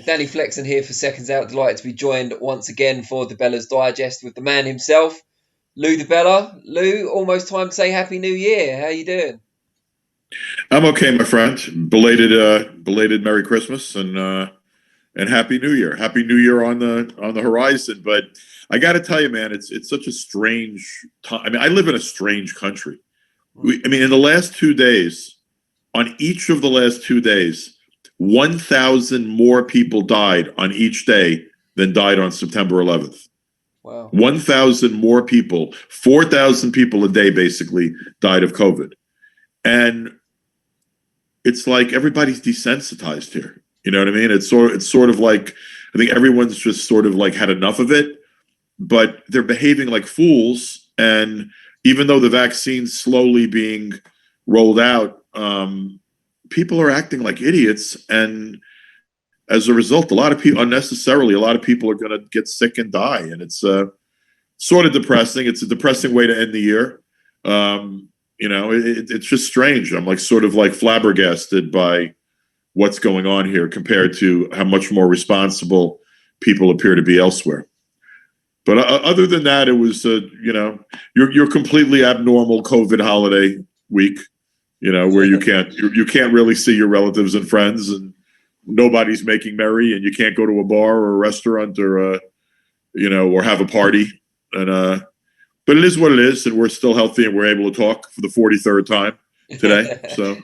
Danny Flexen here for Seconds Out. Delighted to be joined once again for DiBella's Digest with the man himself, Lou DiBella. Lou, almost time to say Happy New Year. How you doing? I'm okay, my friend. Belated Merry Christmas and Happy New Year. Happy New Year on the horizon. But I got to tell you, man, it's such a strange time. I mean, I live in a strange country. In the last 2 days, on each of the last 2 days, 1,000 more people died on each day than died on September 11th. Wow. 1,000 more people, 4,000 people a day basically died of COVID. And it's like everybody's desensitized here. You know what I mean? It's sort of like, I think everyone's just sort of like had enough of it, but they're behaving like fools. And even though the vaccine's slowly being rolled out, people are acting like idiots. And as a result, a lot of people are going to get sick and die. And it's sort of depressing. It's a depressing way to end the year. It's just strange. I'm like sort of like flabbergasted by what's going on here compared to how much more responsible people appear to be elsewhere. But other than that, it was, your completely abnormal COVID holiday week, where you can't really see your relatives and friends, and nobody's making merry, and you can't go to a bar or a restaurant or have a party. And but it is what it is, and we're still healthy, and we're able to talk for the 43rd time today. So.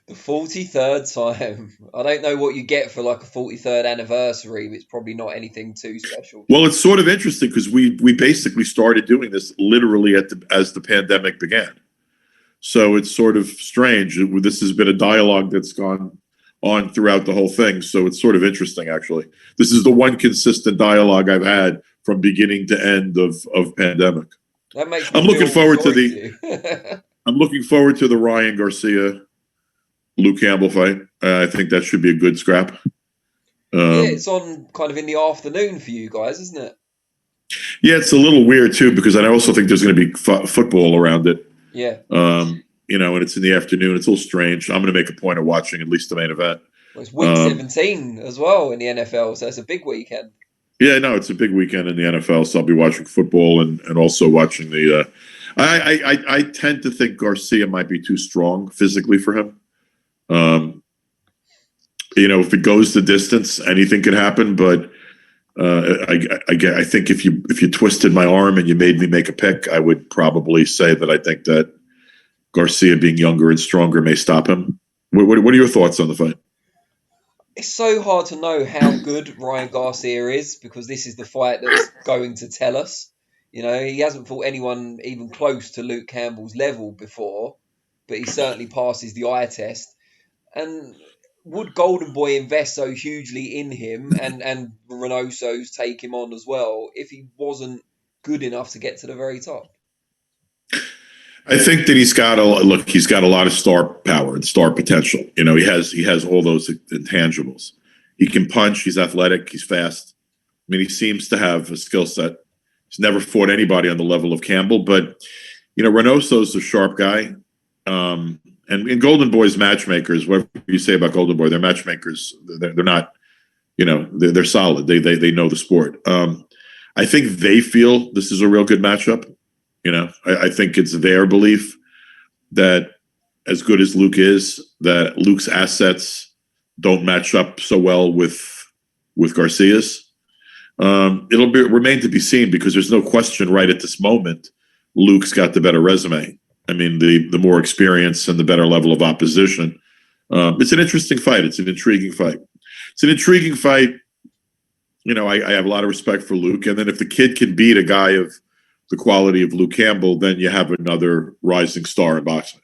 The 43rd time. I don't know what you get for like a 43rd anniversary. It's probably not anything too special. Well, it's sort of interesting because we basically started doing this literally as the pandemic began. So it's sort of strange. This has been a dialogue that's gone on throughout the whole thing. So it's sort of interesting, actually. This is the one consistent dialogue I've had from beginning to end of pandemic. That makes me I'm looking forward to I'm looking forward to the Ryan Garcia Luke Campbell fight. I think that should be a good scrap. It's on kind of in the afternoon for you guys, isn't it? Yeah, it's a little weird too because I also think there's going to be football around it. Yeah. And it's in the afternoon. It's a little strange. I'm going to make a point of watching at least the main event. Well, it's week 17 as well in the NFL, so it's a big weekend. Yeah, no, it's a big weekend in the NFL, so I'll be watching football and also watching the. I tend to think Garcia might be too strong physically for him. If it goes the distance, anything could happen. But I think if you twisted my arm and you made me make a pick, I would probably say that I think that Garcia being younger and stronger may stop him. What are your thoughts on the fight? It's so hard to know how good Ryan Garcia is because this is the fight that's going to tell us. He hasn't fought anyone even close to Luke Campbell's level before, but he certainly passes the eye test. And would Golden Boy invest so hugely in him and Reynoso's take him on as well if he wasn't good enough to get to the very top? I think that he's got a lot of star power and star potential. He has all those intangibles. He can punch. He's athletic. He's fast. I mean, he seems to have a skill set. He's never fought anybody on the level of Campbell, but Reynoso's a sharp guy. And Golden Boy's matchmakers, whatever you say about Golden Boy, they're matchmakers. They're not, they're solid. They know the sport. I think they feel this is a real good matchup. I think it's their belief that as good as Luke is, that Luke's assets don't match up so well with Garcia's. It'll remain to be seen because there's no question right at this moment, Luke's got the better resume. I mean, the more experience and the better level of opposition. It's an interesting fight. It's an intriguing fight. I have a lot of respect for Luke. And then if the kid can beat a guy of the quality of Luke Campbell, then you have another rising star in boxing.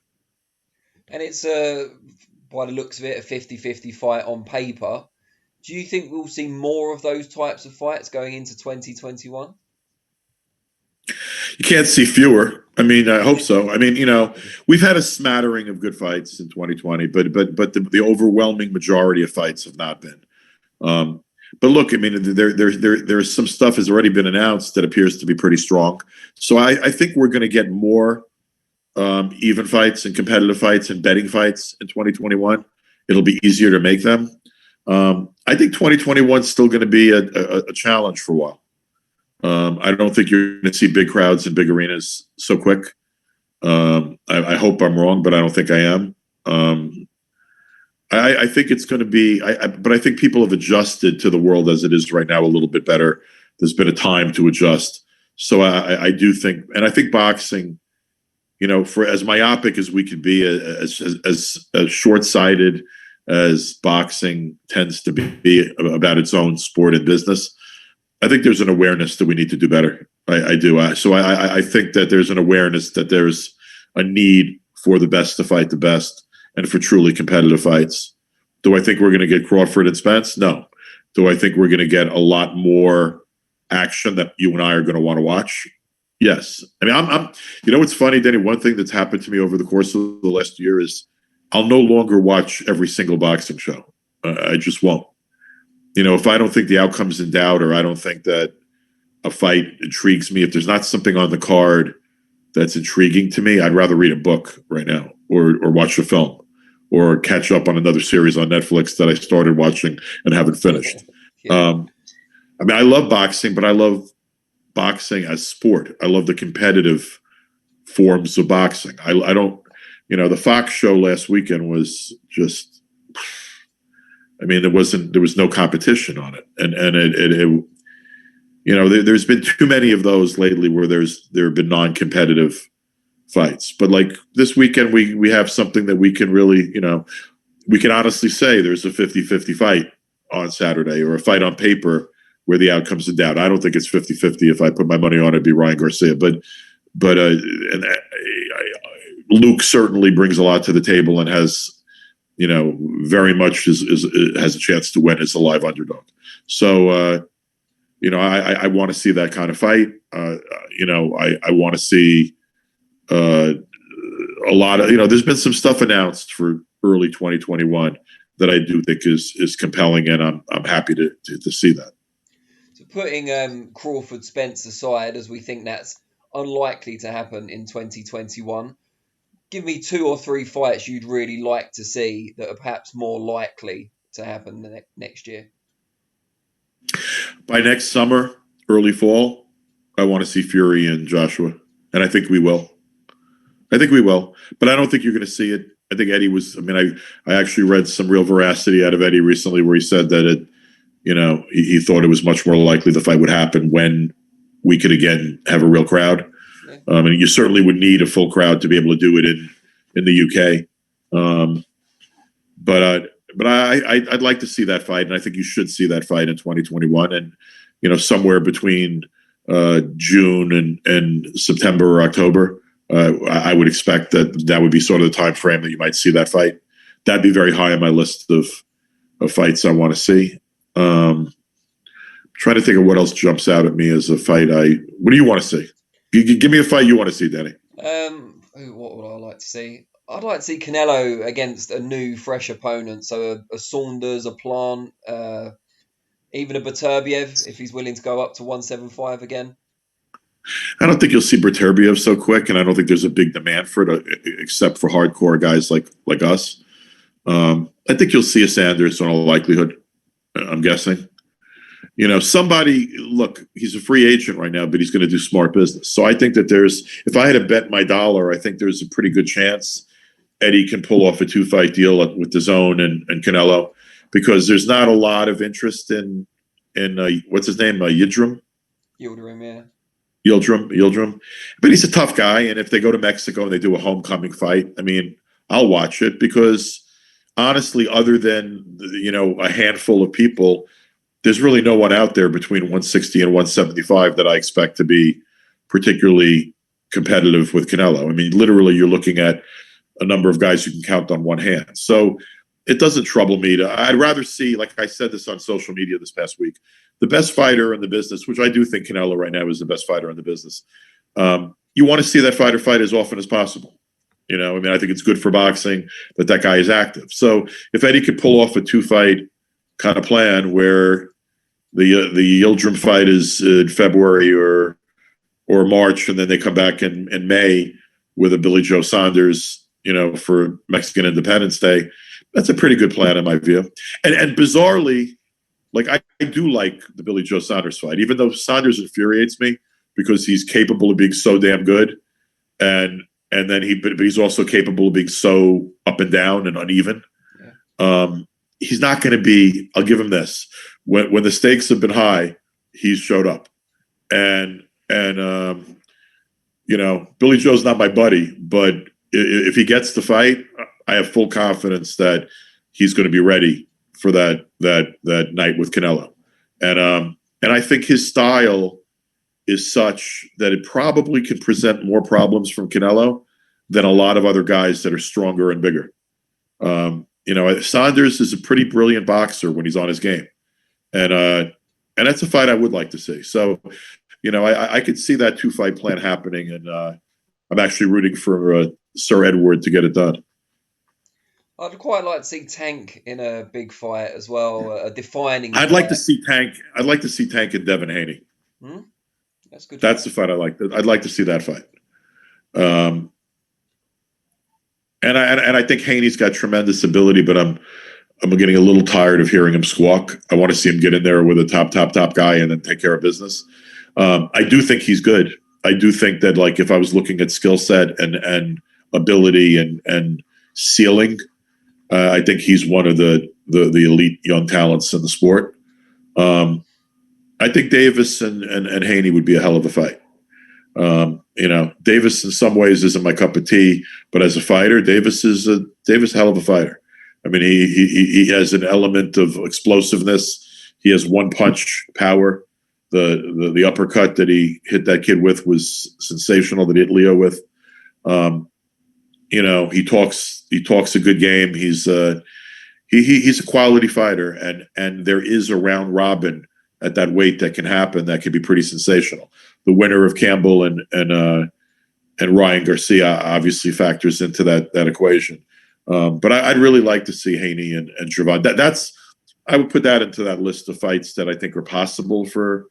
And it's, by the looks of it, a 50-50 fight on paper. Do you think we'll see more of those types of fights going into 2021? You can't see fewer. I mean, I hope so. I mean, we've had a smattering of good fights in 2020, but the overwhelming majority of fights have not been. But look, I mean, there's some stuff has already been announced that appears to be pretty strong. So I think we're going to get more even fights and competitive fights and betting fights in 2021. It'll be easier to make them. I I think 2021 is still going to be a challenge for a while. I don't think you're going to see big crowds in big arenas so quick. I hope I'm wrong, but I don't think I am. I think it's going to be, but I think people have adjusted to the world as it is right now a little bit better. There's been a time to adjust. So I do think, and I think boxing, for as myopic as we could be, as short-sighted as boxing tends to be about its own sport and business, I think there's an awareness that we need to do better. I do. I think that there's an awareness that there's a need for the best to fight the best and for truly competitive fights. Do I think we're going to get Crawford and Spence? No. Do I think we're going to get a lot more action that you and I are going to want to watch? Yes. I mean, I'm what's funny, Denny? One thing that's happened to me over the course of the last year is I'll no longer watch every single boxing show. I just won't. If I don't think the outcome's in doubt, or I don't think that a fight intrigues me, if there's not something on the card that's intriguing to me, I'd rather read a book right now, or watch a film, or catch up on another series on Netflix that I started watching and haven't finished. Yeah. I love boxing, but I love boxing as sport. I love the competitive forms of boxing. I don't, the Fox show last weekend was just, there was no competition on it. And there's been too many of those lately where there have been non-competitive fights. But like this weekend, we have something that we can really, we can honestly say there's a 50-50 fight on Saturday, or a fight on paper where the outcome's in doubt. I don't think it's 50-50. If I put my money on it, it'd be Ryan Garcia. But Luke certainly brings a lot to the table and has, very much has a chance to win as a live underdog. So, I want to see that kind of fight. I want to see a lot of, there's been some stuff announced for early 2021 that I do think is compelling, and I'm happy to see that. So putting Crawford Spence aside, as we think that's unlikely to happen in 2021, give me 2 or 3 fights you'd really like to see that are perhaps more likely to happen next year. By next summer, early fall, I want to see Fury and Joshua, and I think we will. But I don't think you're going to see it. I think Eddie was, I actually read some real veracity out of Eddie recently where he said that he thought it was much more likely the fight would happen when we could again have a real crowd. And you certainly would need a full crowd to be able to do it in the UK. But I'd like to see that fight, and I think you should see that fight in 2021. And somewhere between June and September or October, I would expect that would be sort of the time frame that you might see that fight. That'd be very high on my list of fights I want to see. Trying to think of what else jumps out at me as a fight. What do you want to see? Give me a fight you want to see, Danny. What would I like to see? I'd like to see Canelo against a new, fresh opponent. So a Saunders, a Plant, even a Beterbiev, if he's willing to go up to 175 again. I don't think you'll see Beterbiev so quick, and I don't think there's a big demand for it, except for hardcore guys like us. I think you'll see a Sanders in all likelihood, I'm guessing. Somebody, look, he's a free agent right now, but he's going to do smart business. So I think that if I had to bet my dollar, I think there's a pretty good chance Eddie can pull off a 2-fight deal with DAZN and Canelo, because there's not a lot of interest in what's his name, Yildirim? Yildirim, yeah. Yildirim. But he's a tough guy, and if they go to Mexico and they do a homecoming fight, I'll watch it, because honestly, other than a handful of people, there's really no one out there between 160 and 175 that I expect to be particularly competitive with Canelo. Literally, you're looking at a number of guys you can count on one hand. So it doesn't trouble me. I'd rather see, like I said this on social media this past week, the best fighter in the business, which I do think Canelo right now is the best fighter in the business. You want to see that fighter fight as often as possible. I think it's good for boxing that guy is active. So if Eddie could pull off a 2-fight kind of plan where the Yildirim fight is in February or March, and then they come back in May with a Billy Joe Saunders, for Mexican Independence Day, that's a pretty good plan in my view. And bizarrely, like I do like the Billy Joe Saunders fight, even though Saunders infuriates me because he's capable of being so damn good, and then but he's also capable of being so up and down and uneven. Yeah. He's not going to be. I'll give him this: when the stakes have been high, he's showed up, and Billy Joe's not my buddy, but if he gets the fight, I have full confidence that he's going to be ready for that night with Canelo, and I think his style is such that it probably could present more problems from Canelo than a lot of other guys that are stronger and bigger. Saunders is a pretty brilliant boxer when he's on his game, and that's a fight I would like to see. So, I could see that 2-fight plan happening, and I'm actually rooting for Sir Edward to get it done. I'd quite like to see Tank in a big fight as well, a defining. I'd like to see Tank. I'd like to see Tank and Devin Haney. That's good. That's the fight I like. I'd like to see that fight. And I think Haney's got tremendous ability, but I'm getting a little tired of hearing him squawk. I want to see him get in there with a top guy and then take care of business. I do think he's good. I do think that, like, if I was looking at skill set and ability and ceiling, I think he's one of the elite young talents in the sport. I think Davis and Haney would be a hell of a fight. Davis in some ways isn't my cup of tea, but as a fighter, Davis is a hell of a fighter. I mean, he has an element of explosiveness. He has one punch power. The uppercut that he hit that kid with was sensational. That he hit Leo with. He talks a good game. He's a quality fighter, and there is a round robin at that weight that can happen. That could be pretty sensational. The winner of Campbell and Ryan Garcia obviously factors into that equation. But I'd really like to see Haney and Trevon. I would put that into that list of fights that I think are possible for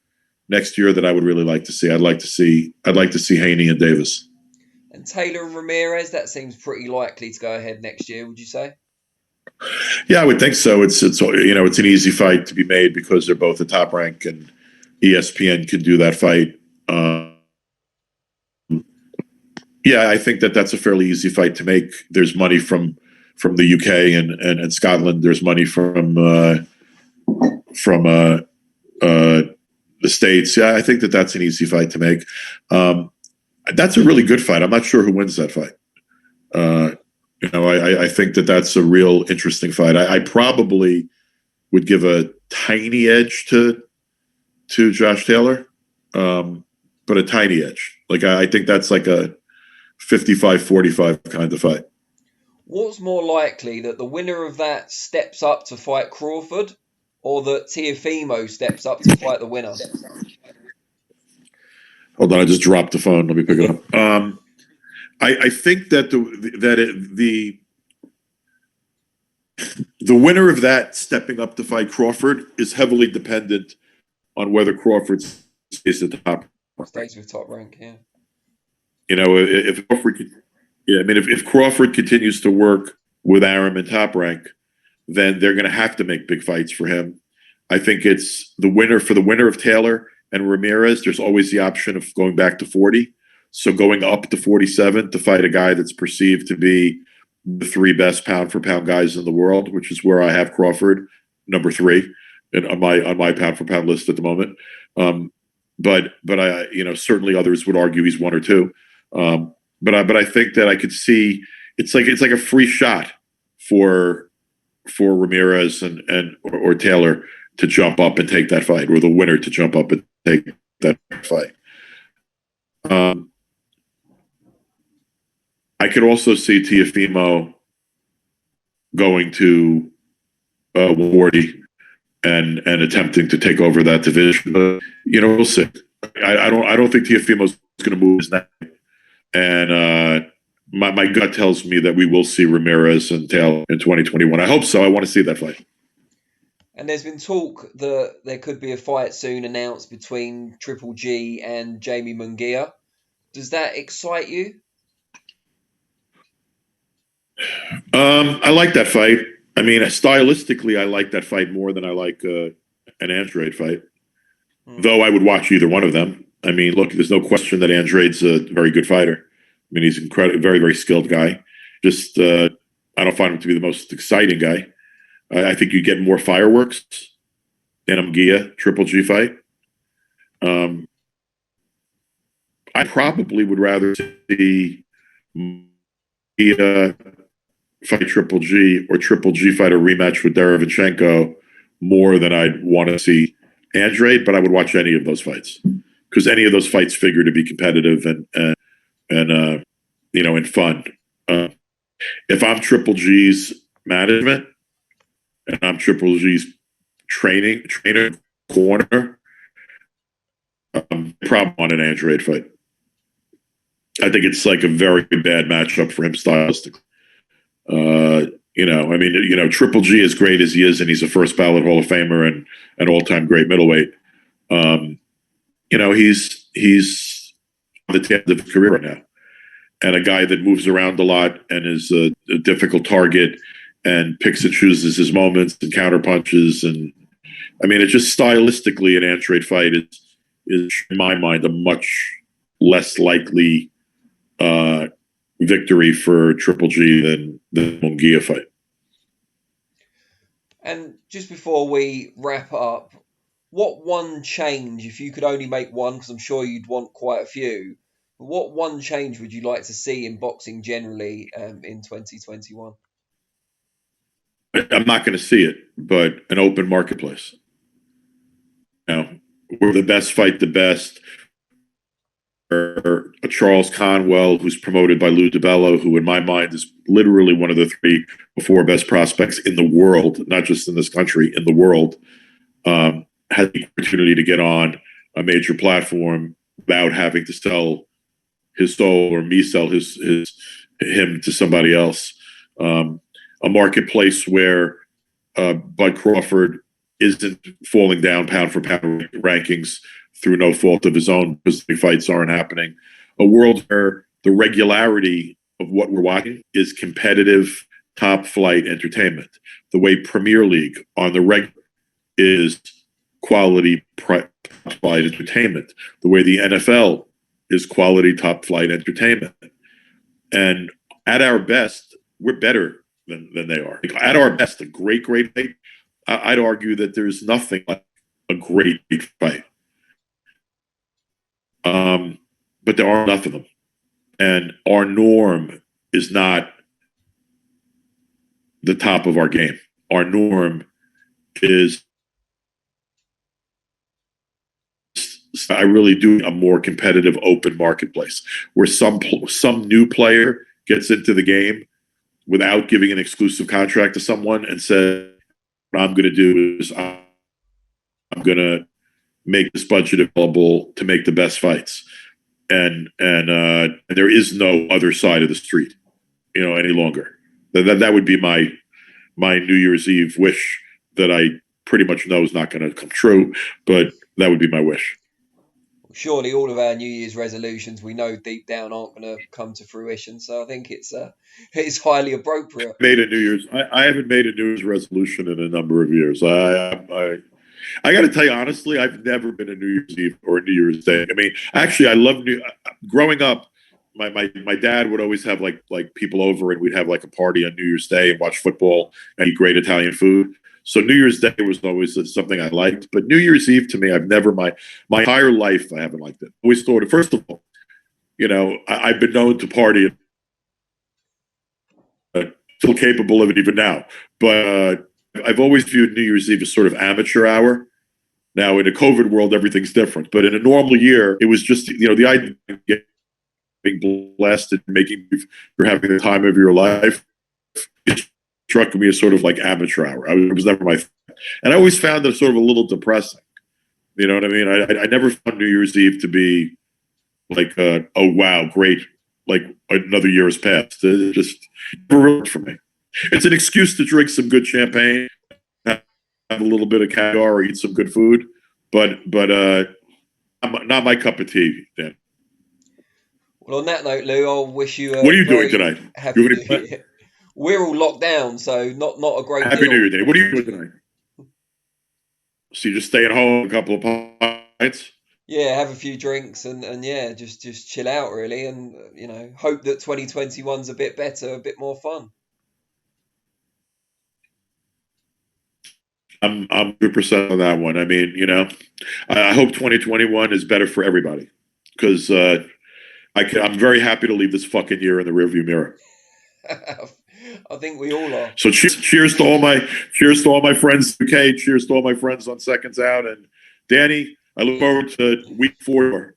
next year that I would really like to see. I'd like to see Haney and Davis. And Taylor and Ramirez, that seems pretty likely to go ahead next year, would you say? Yeah, I would think so. It's an easy fight to be made because they're both the Top Rank, and ESPN could do that fight. Yeah, I think that's a fairly easy fight to make. There's money from the UK and Scotland. There's money from the States. Yeah, I think that's an easy fight to make. That's a really good fight. I'm not sure who wins that fight. I think that's a real interesting fight. I probably would give a tiny edge to Josh Taylor, but a tiny edge. Like, I think that's like a 55-45 kind of fight. What's more likely, that the winner of that steps up to fight Crawford, or that Teofimo steps up to fight the winner? Hold on, I just dropped the phone. Let me pick it up. I think that the winner of that stepping up to fight Crawford is heavily dependent on whether Crawford stays at the top. Stays with Top Rank, yeah. If Crawford continues to work with Arum and Top Rank, then they're going to have to make big fights for him. I think it's the winner of Taylor and Ramirez. There's always the option of going back to 40. So going up to 47 to fight a guy that's perceived to be the 3 best pound for pound guys in the world, which is where I have Crawford, number 3, and on my pound for pound list at the moment. But I, certainly others would argue he's 1 or 2. But I think that I could see it's like a free shot for Ramirez or Taylor to jump up and take that fight, or the winner to jump up and take that fight. I could also see Teofimo going to 40 and attempting to take over that division. But we'll see. I don't think Teofimo's going to move his neck. And my gut tells me that we will see Ramirez and Taylor in 2021. I hope so. I want to see that fight. And there's been talk that there could be a fight soon announced between Triple G and Jamie Munguia. Does that excite you? I like that fight. I mean, stylistically, I like that fight more than I like an Andrade fight, Hmm. though I would watch either one of them. I mean, look, there's no question that Andrade's a very good fighter. I mean, he's incredible, very, very skilled guy. Just, I don't find him to be the most exciting guy. I think you get more fireworks in a Munguia Triple G fight. I probably would rather see Munguia fight Triple G or Triple G fight a rematch with Derevchenko more than I'd want to see Andrade, but I would watch any of those fights because any of those fights figure to be competitive and and fun. If I'm Triple G's management and I'm Triple G's trainer corner, probably on an Andrade fight. I think it's like a very bad matchup for him stylistically. Triple G, as great as he is, and he's a first ballot Hall of Famer and an all-time great middleweight. He's on the tail of his career right now, and a guy that moves around a lot and is a difficult target and picks and chooses his moments and counter punches. And I mean, it's just stylistically an Andrade fight is in my mind a much less likely victory for Triple G than the Munguia fight. And just before we wrap up, what one change, if you could only make one, because I'm sure you'd want quite a few, what one change would you like to see in boxing generally in 2021? I'm not going to see it, but an open marketplace. Where the best fight the best, or a Charles Conwell, who's promoted by Lou DiBella, who in my mind is literally one of the 3 or 4 best prospects in the world, not just in this country, in the world, had the opportunity to get on a major platform without having to sell his soul or me sell him to somebody else. A marketplace where Bud Crawford isn't falling down pound for pound rankings through no fault of his own because the fights aren't happening. A world where the regularity of what we're watching is competitive top flight entertainment. The way Premier League on the regular is quality top flight entertainment. The way the NFL is quality top flight entertainment. And at our best, we're better than they are. At our best, a great fight, I'd argue that there's nothing like a great fight. But there are enough of them. And our norm is not the top of our game. Our norm is, I really do, a more competitive open marketplace where some new player gets into the game without giving an exclusive contract to someone and says, what I'm going to do is I'm going to make this budget available to make the best fights. And there is no other side of the street, any longer. That would be my New Year's Eve wish that I pretty much know is not going to come true, but that would be my wish. Surely all of our New Year's resolutions we know deep down aren't going to come to fruition, so I think it's highly appropriate. I haven't made a New Year's resolution in a number of years. I got to tell you honestly, I've never been a New Year's Eve or a New Year's Day. I mean, actually, I love growing up. My dad would always have like people over, and we'd have like a party on New Year's Day and watch football and eat great Italian food. So New Year's Day was always something I liked, but New Year's Eve to me, I've never my entire life I haven't liked it. I always thought, first of all, I've been known to party, still capable of it even now, but I've always viewed New Year's Eve as sort of amateur hour. Now in a COVID world, everything's different, but in a normal year, it was just the idea of getting blasted, you're having the time of your life. It struck me as sort of like amateur hour. It was never my thing. And I always found it sort of a little depressing. You know what I mean? I never found New Year's Eve to be like, oh, wow, great. Like another year has passed. It just never worked for me. It's an excuse to drink some good champagne, have a little bit of caviar, or eat some good food. But not my cup of tea, Dan. Well, on that note, Lou, I'll wish you what are you doing tonight? We're all locked down, so not a great Happy deal. New Year, Danny. What are you doing tonight? So you just stay at home a couple of pints. Yeah, have a few drinks and yeah, just chill out really, and hope that 2021's a bit better, a bit more fun. I'm 100% on that one. I mean, I hope 2021 is better for everybody because I'm very happy to leave this fucking year in the rearview mirror. I think we all are. So cheers to all my friends in the UK. Cheers to all my friends on Seconds Out. And Danny, I look forward to week 4.